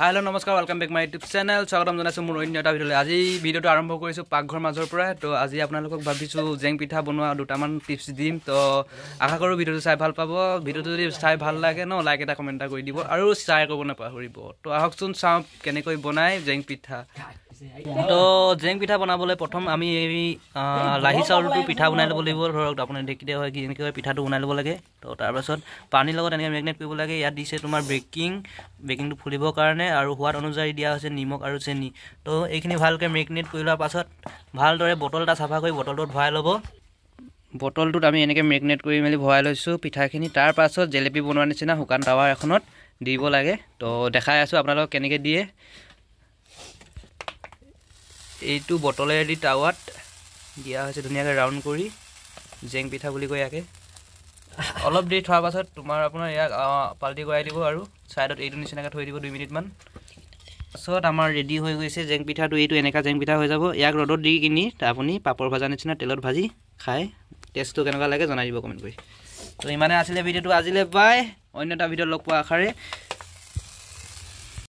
hello नमस्कार welcome back my YouTube channel स्वागतम जनाइছো মোৰ অন্য এটা ভিডিঅ'লৈ আজি ভিডিঅ'টো আৰম্ভ কৰিছো পাকঘৰ মাজৰ পৰা তো আজি আপোনালোকক ভাবিছো জেং পিঠা বনোৱা দুটামান টিপছ দিম তো আশা কৰো ভিডিঅ'টো চাই ভাল পাব ভিডিঅ'টো যদি চাই ভাল লাগে ন লাইক এটা কমেন্ট এটা কৰি দিব আৰু শ্বেয়াৰ কৰিব নাপাহৰিব তো আহকচোন চাও কেনেকৈ বনাই জেং পিঠা তো জেং পিঠা বনাবলৈ প্ৰথম আমি লাহি চাউলটো পিঠা বনাই ল'ব লাগিব ধৰক আপুনি দেখিতে হয় কি এনেকৈ পিঠাটো বনাই ল'ব লাগে তো তাৰ পাছত পানীৰ লগত এনেকৈ মেগনেট কৰিব লাগে ইয়াত দিছে তোমাৰ বেকিংটো ফুলিবৰ কাৰণে আৰু সোৱাদ অনুযায়ী দিয়া হৈছে নিমখ আৰু চেনি তো এইখিনি ভালকৈ মেগনেট কৰি লোৱাৰ পাছত ভালদৰে বটল এটা চাফা কৰি বটলটোত ভৰাই ল'ব বটলটোত আমি এনেকৈ মেগনেট কৰি মেলি ভৰাই লৈছোঁ পিঠাখিনি তাৰ পাছত জেলেপি বনোৱাৰ নিচিনা শুকান টাৱা এখনত দিব লাগে তো দেখাই আছোঁ আপোনালোকক কেনেকৈ দিয়ে এইটো বটলেদি টাৱাত দিয়া হৈছে ধুনীয়াকৈ ৰাউণ্ড কৰি জেং পিঠা বুলি কয় ইয়াকে অলপ দেৰি থোৱাৰ পাছত আপোনাৰ ইয়াক পাল্টি কৰাই দিব আৰু সাইডত এইটো নিচিনাকৈ থৈ দিব 2 মিনিটমান পাছত আমাৰ ৰেডি হৈ গৈছে জেং পিঠাটো এইটো এনেকা জেং পিঠা হৈ যাব ইয়াক ৰ'দত দি কিনি আপুনি পাপৰ ভাজা নিচিনা তেলত ভাজি খাই টেষ্টটো কেনেকুৱা লাগে জনাই দিব কমেন্ট কৰি তো ইমানে আছিলে ভিডিঅ'টো আজিলে বাই অন্য এটা ভিডিঅ' লগ পোৱা আশাৰে